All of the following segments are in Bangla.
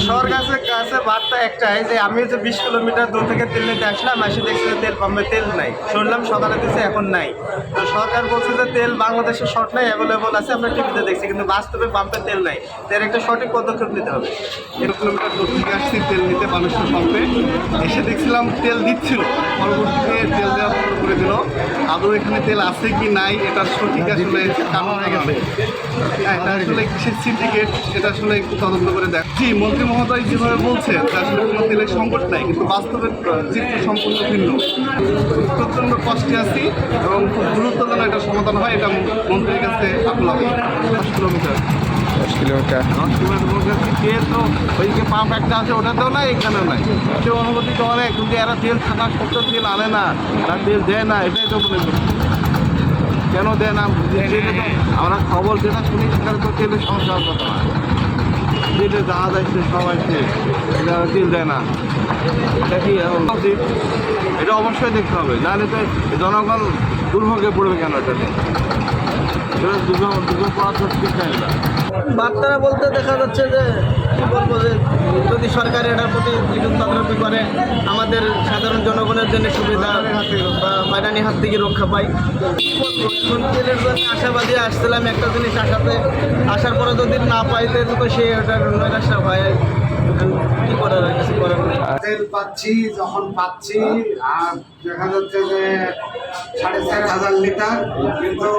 সরকারের কাছে বার্তা একটাই যে আমি যে 20 কিলোমিটার দূর থেকে তেল নিতে আসলাম, এসে দেখছি যে তেল পাম্পে তেল নাই। শুনলাম সকালে দিচ্ছে, এখন নাই। তো সরকার বলছে যে তেল বাংলাদেশে শর্ট নাই, অ্যাভেলেবল আছে, আমরা টিভিতে দেখছি, কিন্তু বাস্তবে পাম্পে তেল নাই। এর একটা সঠিক পদক্ষেপ নিতে হবে। 1 কিলোমিটার দূর থেকে আসছি তেল নিতে বানেশ্বর পাম্পে, এসে দেখছিলাম তেল দিচ্ছিল, পরবর্তীতে তেল দেওয়া বন্ধ করে দিল। আদৌ এখানে তেল আছে কি নাই এটা সঠিক আসলে কারণ হয়ে গেছে। এটা আসলে কিসের সিন্ডিকেট এটা আসলে একটু তদন্ত করে দেখ। জি, মন্ত্রী মহোদয় যেভাবে বলছেন যে আসলে কোনো তেলের সংকট নাই, কিন্তু বাস্তবে চিত্র সম্পূর্ণ ভিন্ন। প্রচণ্ড কষ্টে আছি এবং খুব দ্রুত যেন এটা সমাধান হয়, এটা মন্ত্রীর কাছে আকুল হবে। 10 কিলোমিটার 10 কিলোমিটার তেল তো ওইদিকে পাম্প একটা আছে, ওটাতেও নাই, এখানেও নাই। সে অনুমতি তো অনেক, কিন্তু এরা তেল থাকা সত্ত্বেও তেল আনে না, তার তেল দেয় না, এটাই তো মনে করি। কেন দেয় না? আমরা খবর যেটা শুনি সেখানে তো তেলের সমস্যা হওয়ার কথা না। তেলে জাহাজ আসছে, সব আসছে, এটা তেল দেয় না। এটা কি উচিত? এটা অবশ্যই দেখতে হবে, নাহলে তো জনগণ দুর্ভোগে পড়বে কেন এটাতে? এটা দুর্ভোগ পড়ার তো ঠিক চাই না। বার্তারা বলতে দেখা যাচ্ছে যে কী বলবো, যে যদি সরকার এটার প্রতি বিদ্যুৎ তদারকি করে আমাদের সাধারণ জনগণের জন্য সুবিধা বা হয়রানি হাত থেকে রক্ষা পাই। কী বলবো, এখন তেলের জন্য আশাবাদী আসছিলাম একটা জিনিস আসার পরে যদি না পাইতে তো সে ওটার নৈরাশা হয়। কী করার, আর কিছু করার নেই। তেল পাচ্ছি, যখন পাচ্ছি আর দেখা যাচ্ছে যে 4,500 লিটার, কিন্তু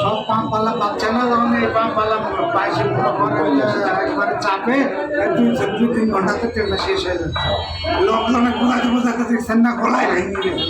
সব পাম্পওয়ালা পাচ্ছে না। যখন এই পাম্পওয়ালা পাইছে একবারে চাপে 2-3 ঘন্টাতে তেলটা শেষ হয়ে যাচ্ছে। লোকজনে বোঝাতে বোঝাতে দেখছেন না, গলায় ভেঙে গেছে।